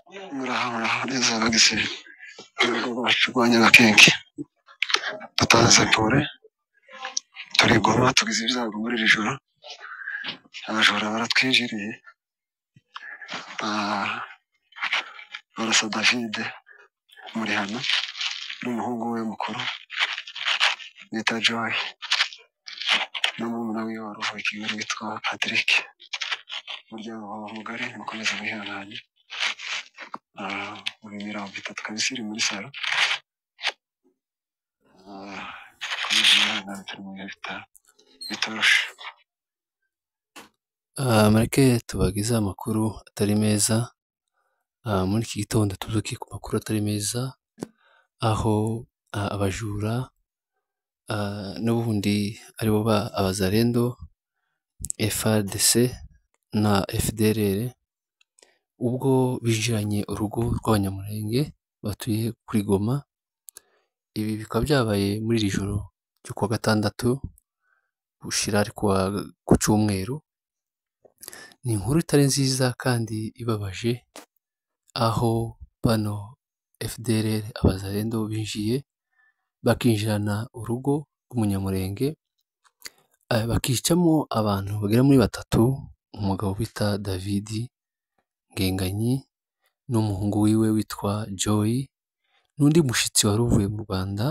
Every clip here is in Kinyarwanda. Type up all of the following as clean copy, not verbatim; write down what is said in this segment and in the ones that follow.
muraho neza bagise urwego rwanya gakenke tutaze pore turigoma tugize ibyago muri iri joro abajura baratwinjiriye barasa David muri hano n'umuhungu we mukuru nita Joy n'umwana wiwe waruvuye Kigali witwa Patrick umuryango wawe mugari mukomeze mwihanganye muri 30 kabisiri muri salo komeze mwihangane turi mu bihe bitoroshe. Mureke tubagize amakuru atari meza muri iki gitondo tuzuki ku makuru atari meza aho abajura n'ubundi aribo abazarendo FARDC na FDLR ubwo binjiranye urugo rw'abanyamurenge batuye kuri Goma. Ibi bikaba byabaye muri iri joro ryo kuwa gatandatu bushira ari ku cyumweru. Ni inkuru itari nziza kandi ibabaje aho bano FDLR abazarendo binjiye bakinjirana urugo rw'umunyamurenge bakicamo abantu bagera muri 3, umugabo bita David Ngenganyi n'umuhungu wiwe witwa Joy n'undi mushitsi wari uvuye mu Rwanda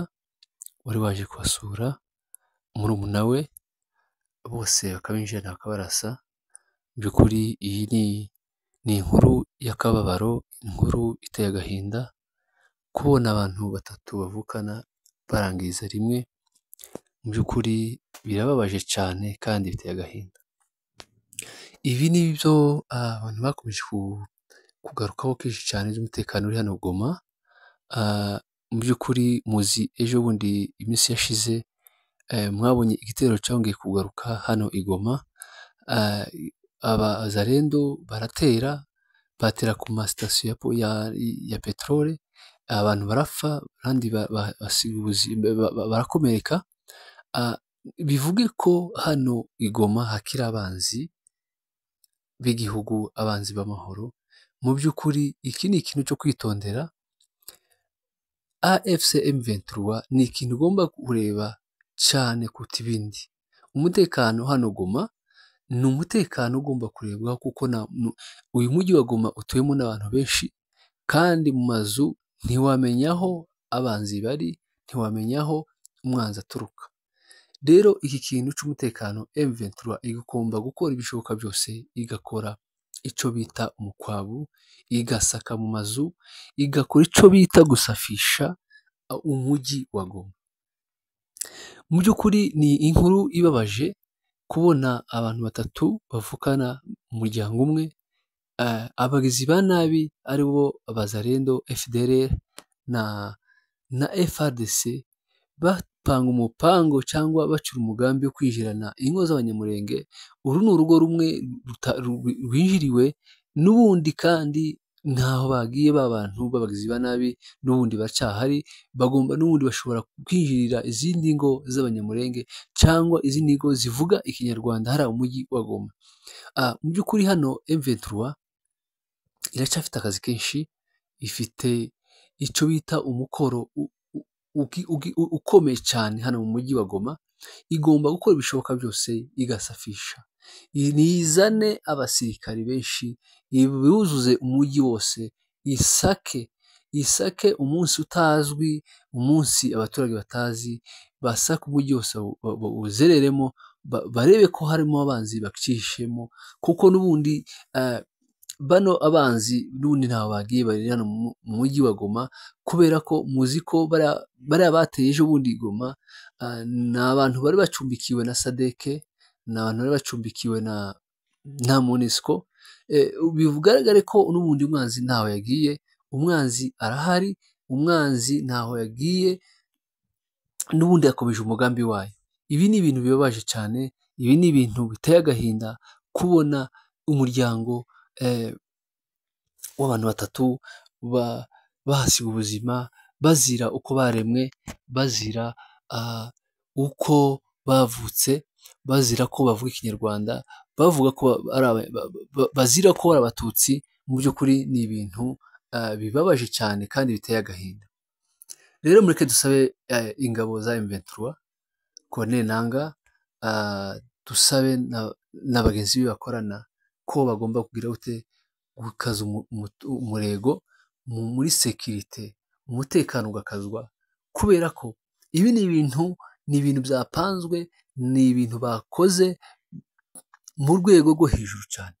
wari waje kubasura murumuna we, bose bakabinjirana bakabarasa. Byukuri iyi ni inkuru y'akababaro, inkuru iteye agahinda kubona abantu 3 bavukana barangiriza rimwe. Mu byukuri birababaje cyane kandi biteye agahinda. Ibi ni byo abantu bakomeje kugarukaho kenshi cyane by'umutekano uri hano Goma. Mu byukuri muzi ejo bundi iminsi yashize mwabonye igitero cyongeye kugaruka hano i Goma. Abazarendo batera ku masitasiyo ya peteroli, abantu barapfa kandi barakomereka. Bivuge ko hano i Goma hakiri abanzi b'igihugu, abanzi b'amahoro. Mu byukuri iki ni ikintu cyo kwitondera. AFC M23 ni ikintu ugomba kureba cyane kuruta ibindi. Umutekano hano Goma ni umutekano ugomba kurebwa kuko uyu mujyi wa Goma utuyemo n'abantu benshi kandi mu mazu ntiwamenya aho abanzi bari, ntiwamenya aho umwanzi aturuka. Rero iki kintu cy'umutekano M23 igomba gukora ibishoboka byose, igakora icyo bita umukwabu, igasaka mu mazu, igakora icyo bita gusafisha umujyi wa Goma. Mu by'ukuri ni inkuru ibabaje kubona abantu 3 bavukana umuryango umwe, abagizi ba nabi aribo abazarendo FDLR na FARDC bapanga umupango cyangwa bacura umugambi wo kwinjirana ingo z'abanyamurenge. Uru ni urugo rumwe rwinjiriwe n'ubundi kandi ntaho bagiye b'abantu b'abagizi ba nabi n'ubundi bacyahari. Bagomba n'ubundi bashobora kwinjirira izindi ngo z'abanyamurenge cyangwa izindi ngo zivuga ikinyarwanda hari umujyi wa Goma. Mu by'ukuri hano M23 iracyafite akazi kenshi, ifite icyo bita umukoro ukomeye cyane hano mu mujyi wa Goma. Igomba gukora ibishoboka byose igasafisha, nizane abasirikari benshi, ibuzuze umujyi wose, isake umunsi utazwi, umunsi abaturage batazi, basake umujyi wose uzereremo, barebe ko harimo abanzi bakishemo, kuko n'ubundi bano abanzi n'ubundi ntaho bagiye bari hano mu mujyi wa Goma, kubera ko muzi ko bariya bateye ejo bundi Goma ni abantu bari bacumbikiwe na SADC, ni abantu bari bacumbikiwe na MONUSCO. Bigaragare ko n'ubundi umwanzi ntaho yagiye, umwanzi arahari, umwanzi ntaho yagiye, n'ubundi yakomeje umugambi wayo. Ibi ni ibintu bibabaje cyane, ibi ni ibintu biteye agahinda kubona umuryango w'abantu 3 bahasiga ubuzima bazira uko baremwe, bazira uko bavutse, bazira ko bavuga ikinyarwanda, bavuga ko bazira ko ari abatutsi. Mu by'ukuri ni ibintu bibabaje cyane kandi biteye agahinda. Rero mureke dusabe ingabo za M23, Colonel Nanga, dusabe na bagenzi be bakorana ko bagomba kugira gute gukaza umurego muri sekirite, umutekano ugakazwa, kubera ko ibi ni ibintu byapanzwe, ni ibintu bakoze mu rwego rwo hejuru cyane.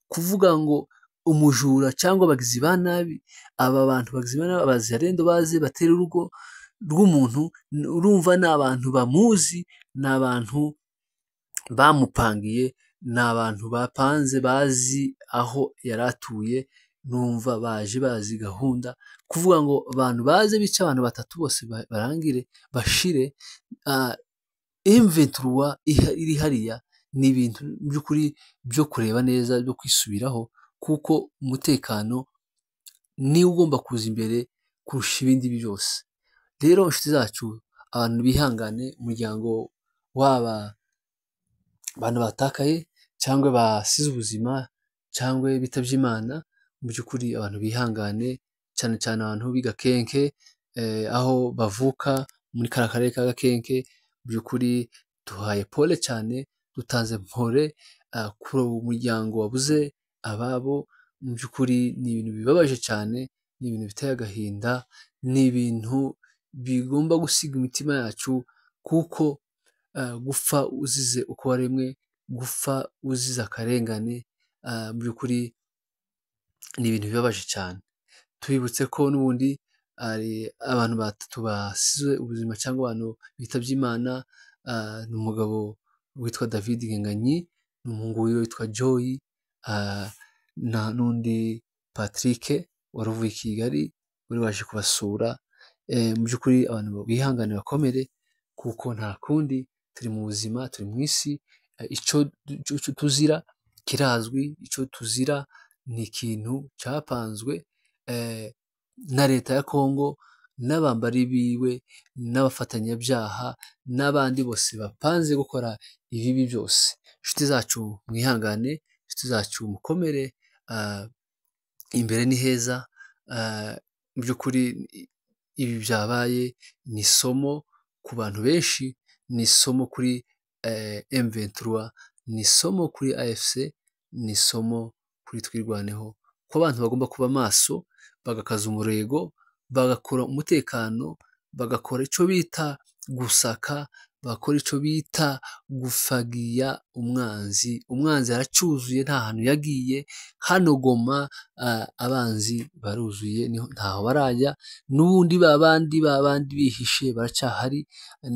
Kuvuga ngo umujura cyangwa abagizi ba nabi, aba bantu bagizi ba nabi, abazarendo baze batera urugo rw'umuntu, urumva ni abantu bamuzi, ni abantu bamupangiye, ni abantu bapanze bazi aho yari atuye, numva baje bazi gahunda. Kuvuga ngo abantu baze bica abantu batatu bose barangire bashire, M23 iri hariya, ni ibintu by'ukuri byo kureba neza, byo kwisubiraho, kuko umutekano niwo ugomba kuza imbere kurusha ibindi byose. Rero inshuti zacu, abantu bihangane, umuryango w'aba bantu batakaye cyangwa basize ubuzima cyangwa bitabye Imana, mu by'ukuri abantu bihangane, cyane cyane abantu b'i Gakenke, aho bavuka muri kariya karere ka Gakenke. Mu by'ukuri duhaye pole cyane, dutanze mpore kuri uwo muryango wabuze ababo. Mu by'ukuri ni ibintu bibabaje cyane, ni ibintu biteye agahinda, ni ibintu bigomba gusiga imitima yacu, kuko gupfa uzize uko waremwe, gupfa uzize akarengane, mu by'ukuri ni ibintu bibabaje cyane. Tubibutse ko n'ubundi hari abantu batatu basize ubuzima cyangwa abantu bitabye Imana. Ni umugabo witwa David Ngenganyi, n'umuhungu wiwe witwa Joy, n'undi Patrick wari uvuye i Kigali wari waje kubasura. Mu by'ukuri abantu bihangane bakomere, kuko nta kundi, turi mu buzima, turi mu isi. Icyo tuzira kirazwi, icyo tuzira ni ikintu cyapanzwe na leta ya Kongo n'abambari biwe n'abafatanyabyaha n'abandi bose bapanze gukora ibibi byose. Inshuti zacu mwihangane, inshuti zacu mukomere, imbere ni heza. Mu by'ukuri ibi byabaye ni isomo ku bantu benshi, ni isomo kuri M23, ni isomo kuri AFC, ni isomo kuri Twirwaneho, ko abantu bagomba kuba maso, bagakaza umurego, bagakora umutekano, bagakora icyo bita gusaka, bakora icyo bita gufagiya umwanzi. Umwanzi aracyuzuye, nta hantu yagiye. Hano Goma abanzi baruzuye, ntaho barajya. N'ubundi babandi bihishe baracyahari,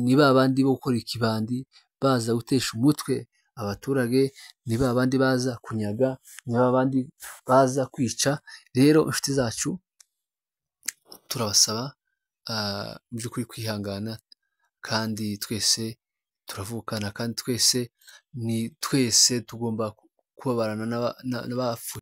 ni babandi bo gukora ikibandi, baza gutesha umutwe abaturage, ni babandi baza kunyaga, ni babandi baza kwica. Rero inshuti zacu, turabasaba mu by'ukuri kwihangana, kandi twese turavukana, kandi twese tugomba kubabarana n'abapfuye.